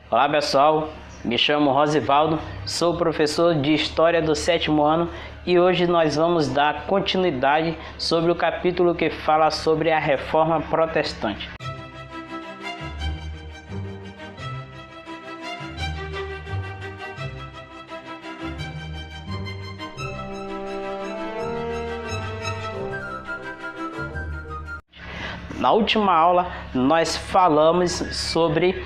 Olá pessoal, me chamo Rosivaldo, sou professor de História do 7º ano e hoje nós vamos dar continuidade sobre o capítulo que fala sobre a Reforma Protestante. Na última aula nós falamos sobre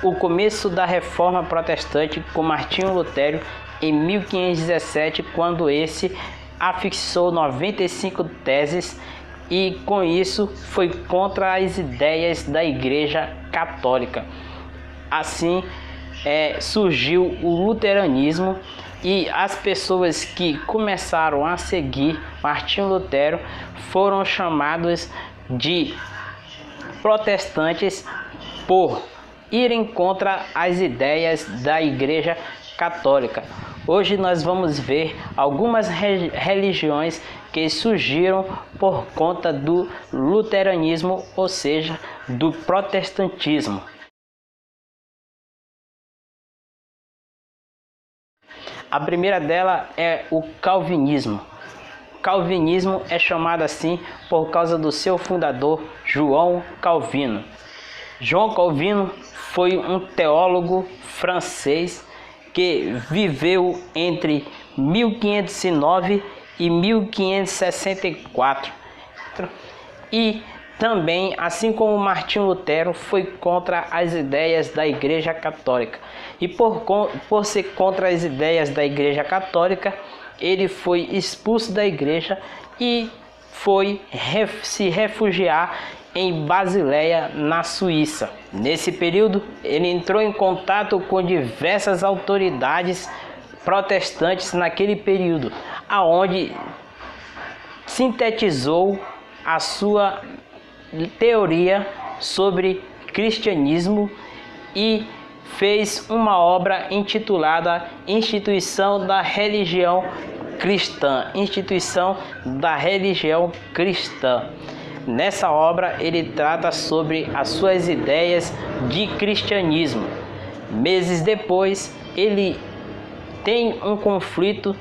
o começo da Reforma Protestante com Martinho Lutero em 1517, quando esse afixou 95 teses e com isso foi contra as ideias da Igreja Católica. Assim surgiu o luteranismo e as pessoas que começaram a seguir Martinho Lutero foram chamadas de protestantes por irem contra as ideias da Igreja Católica. Hoje nós vamos ver algumas religiões que surgiram por conta do luteranismo, ou seja, do protestantismo. A primeira dela é o calvinismo. Calvinismo é chamado assim por causa do seu fundador, João Calvino. João Calvino foi um teólogo francês que viveu entre 1509 e 1564. E também, assim como Martinho Lutero, foi contra as ideias da Igreja Católica. E por ser contra as ideias da Igreja Católica, ele foi expulso da igreja e foi se refugiar em Basileia, na Suíça. Nesse período, ele entrou em contato com diversas autoridades protestantes naquele período, aonde sintetizou a sua teoria sobre cristianismo e fez uma obra intitulada Instituição da Religião Cristã. Nessa obra ele trata sobre as suas ideias de cristianismo. Meses depois, ele tem um conflito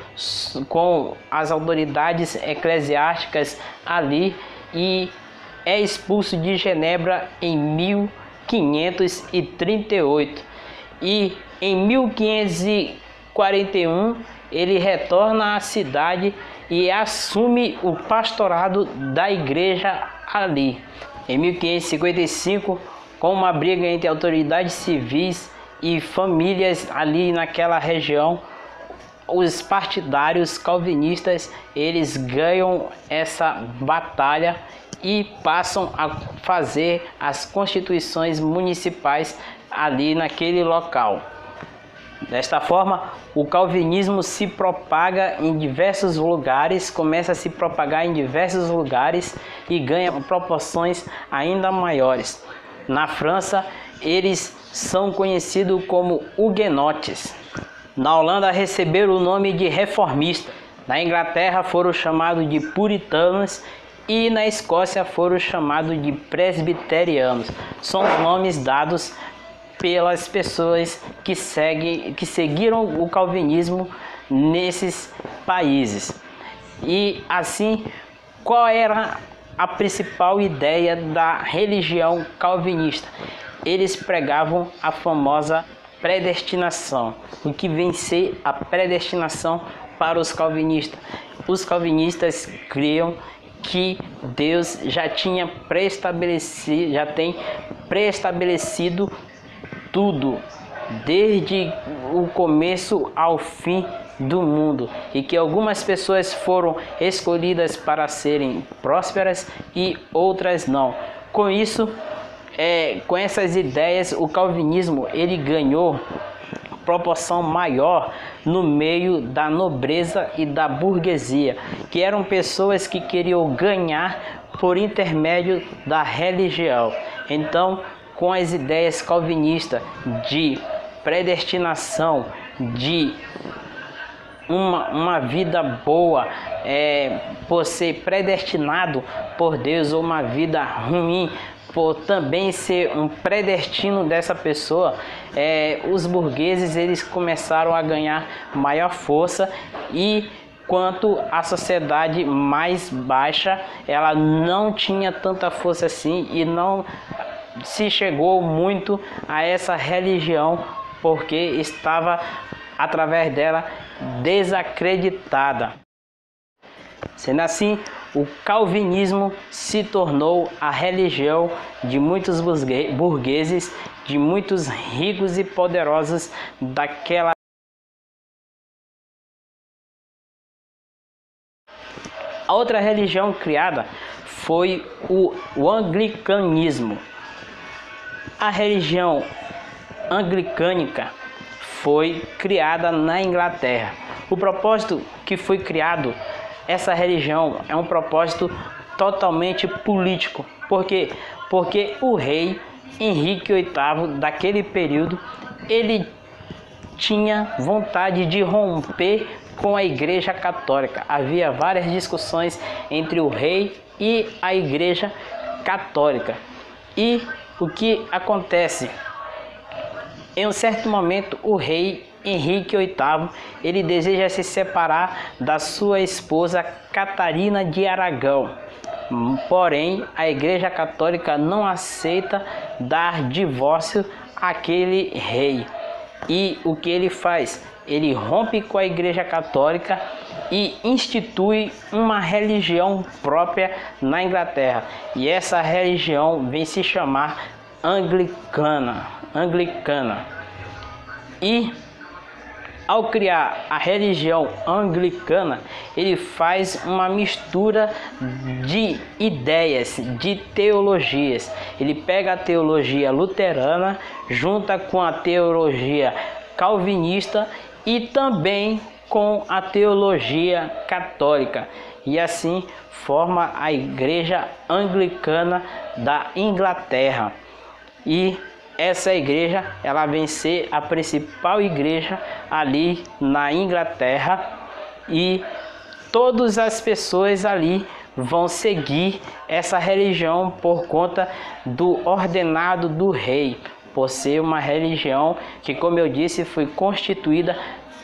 com as autoridades eclesiásticas ali e é expulso de Genebra em 1538. E em 1541 ele retorna à cidade e assume o pastorado da igreja ali. Em 1555, com uma briga entre autoridades civis e famílias ali naquela região, os partidários calvinistas eles ganham essa batalha e passam a fazer as constituições municipais ali naquele local. Desta forma, o calvinismo se propaga em diversos lugares, começa a se propagar em diversos lugares e ganha proporções ainda maiores. Na França, eles são conhecidos como huguenotes. Na Holanda, receberam o nome de reformistas. Na Inglaterra, foram chamados de puritanos. E na Escócia foram chamados de presbiterianos. São os nomes dados pelas pessoas que seguiram o calvinismo nesses países. E assim, qual era a principal ideia da religião calvinista? Eles pregavam a famosa predestinação. O que vem ser a predestinação para os calvinistas? Os calvinistas criam que Deus já tem preestabelecido tudo, desde o começo ao fim do mundo, e que algumas pessoas foram escolhidas para serem prósperas e outras não. Com isso, com essas ideias, o calvinismo ele ganhou proporção maior no meio da nobreza e da burguesia, que eram pessoas que queriam ganhar por intermédio da religião. Então, com as ideias calvinistas de predestinação, de uma vida boa, por ser predestinado por Deus, ou uma vida ruim por também ser um predestino dessa pessoa, os burgueses eles começaram a ganhar maior força, e quanto a sociedade mais baixa, ela não tinha tanta força assim e não se chegou muito a essa religião, porque estava através dela desacreditada. Sendo assim, o calvinismo se tornou a religião de muitos burgueses, de muitos ricos e poderosos daquela. A outra religião criada foi o anglicanismo. A religião anglicânica foi criada na Inglaterra. O propósito que foi criado essa religião é um propósito totalmente político. Por quê? Porque o rei Henrique VIII daquele período, ele tinha vontade de romper com a Igreja Católica. Havia várias discussões entre o rei e a Igreja Católica. E o que acontece? Em um certo momento, o rei Henrique VIII, ele deseja se separar da sua esposa Catarina de Aragão. Porém, a Igreja Católica não aceita dar divórcio àquele rei. E o que ele faz? Ele rompe com a Igreja Católica e institui uma religião própria na Inglaterra. E essa religião vem se chamar anglicana. E ao criar a religião anglicana, ele faz uma mistura de ideias, de teologias. Ele pega a teologia luterana, junta com a teologia calvinista e também com a teologia católica. E assim forma a Igreja Anglicana da Inglaterra. E essa igreja, ela vem ser a principal igreja ali na Inglaterra, e todas as pessoas ali vão seguir essa religião por conta do ordenado do rei, por ser uma religião que, como eu disse, foi constituída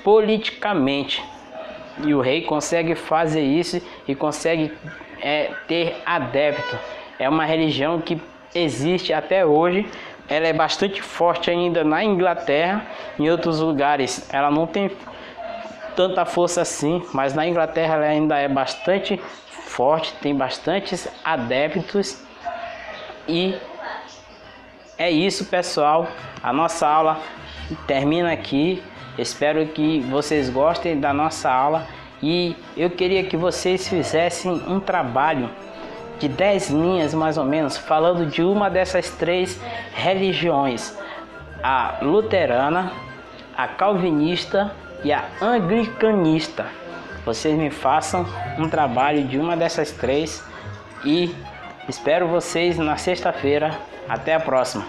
politicamente. E o rei consegue fazer isso e consegue ter adepto. É uma religião que existe até hoje. Ela é bastante forte ainda na Inglaterra. Em outros lugares ela não tem tanta força assim, mas na Inglaterra ela ainda é bastante forte, tem bastantes adeptos. E é isso, pessoal. A nossa aula termina aqui. Espero que vocês gostem da nossa aula, e eu queria que vocês fizessem um trabalho de 10 linhas mais ou menos, falando de uma dessas 3 religiões: a luterana, a calvinista e a anglicanista. Vocês me façam um trabalho de uma dessas 3 e espero vocês na sexta-feira. Até a próxima.